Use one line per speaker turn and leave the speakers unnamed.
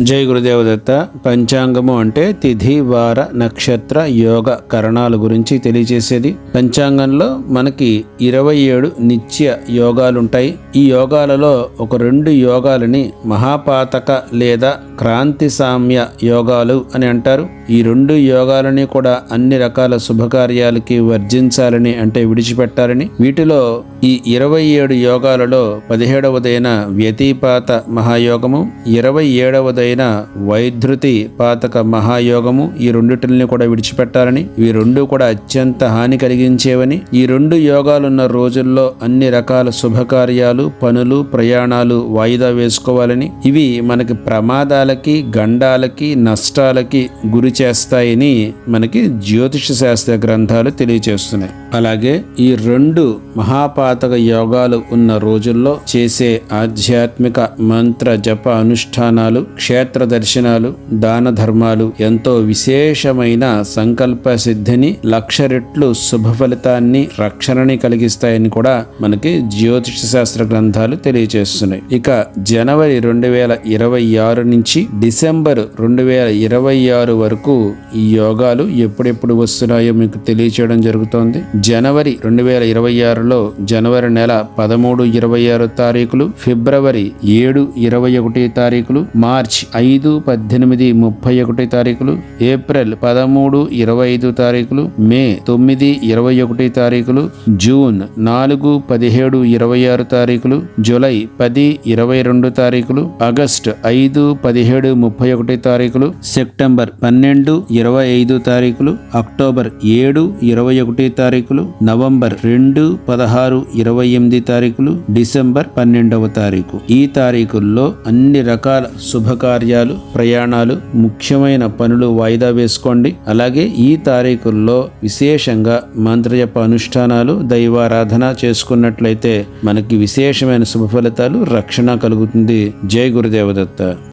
జై గురుదేవదత్త. పంచాంగము అంటే తిథి, వార, నక్షత్ర, యోగ కరణాల గురించి తెలియజేసేది. పంచాంగంలో మనకి 27 నిత్య యోగాలుంటాయి. ఈ యోగాలలో ఒక 2 యోగాలని మహాపాతక లేదా క్రాంతి సామ్య యోగాలు అని అంటారు. ఈ 2 యోగాలని కూడా అన్ని రకాల శుభకార్యాలకి వర్జించాలని, అంటే విడిచిపెట్టాలని. వీటిలో ఈ 27 యోగాలలో 17వదైన వ్యతిపాత మహాయోగము, 27వదైన వైధృతి పాతక మహాయోగము, ఈ రెండిటిని కూడా విడిచిపెట్టాలని. ఇవి 2 కూడా అత్యంత హాని కలిగించేవని. ఈ 2 యోగాలున్న రోజుల్లో అన్ని రకాల శుభకార్యాలు, పనులు, ప్రయాణాలు వాయిదా వేసుకోవాలని. ఇవి మనకి ప్రమాదాలకి, గండాలకి, నష్టాలకి గురి చేస్తాయని మనకి జ్యోతిష శాస్త్ర గ్రంథాలు తెలియజేస్తున్నాయి. అలాగే ఈ 2 మహాపాతక యోగాలు ఉన్న రోజుల్లో చేసే ఆధ్యాత్మిక మంత్ర జప అనుష్ఠానాలు, క్షేత్ర దర్శనాలు, దాన ధర్మాలు ఎంతో విశేషమైన సంకల్ప సిద్ధిని, 1,00,000 రెట్లు శుభ ఫలితాన్ని, రక్షణని కలిగిస్తాయని కూడా మనకి జ్యోతిష శాస్త్ర గ్రంథాలు తెలియజేస్తున్నాయి. ఇక జనవరి 2026 నుంచి డిసెంబర్ 2026 వరకు ఈ యోగాలు ఎప్పుడెప్పుడు వస్తున్నాయో మీకు తెలియచేయడం జరుగుతోంది. జనవరి 2026లో జనవరి నెల 13, 26 తారీఖులు, ఫిబ్రవరి 7, 21 తారీఖులు, మార్చ్ 5, 18, 31 తారీఖులు, ఏప్రిల్ 13, 25 తారీఖులు, మే 9, 21 తారీఖులు, జూన్ 4, 17, 26 తారీఖులు, జూలై 10, 22 తారీఖులు, ఆగస్టు 5, 17, 31 తారీఖులు, సెప్టెంబర్ 12, 25 తారీఖులు, అక్టోబర్ 7, 21 తారీఖులు, నవంబర్ 2, 16, 28 తారీఖులు, డిసెంబర్ 12వ తారీఖు. ఈ తారీఖుల్లో అన్ని రకాల శుభకార్యాలు, ప్రయాణాలు, ముఖ్యమైన పనులు వాయిదా వేసుకోండి. అలాగే ఈ తారీఖుల్లో విశేషంగా మంత్రజప అనుష్ఠానాలు, దైవారాధన చేసుకున్నట్లయితే మనకి విశేషమైన శుభ ఫలితాలు, రక్షణ కలుగుతుంది. జై గురుదేవదత్త.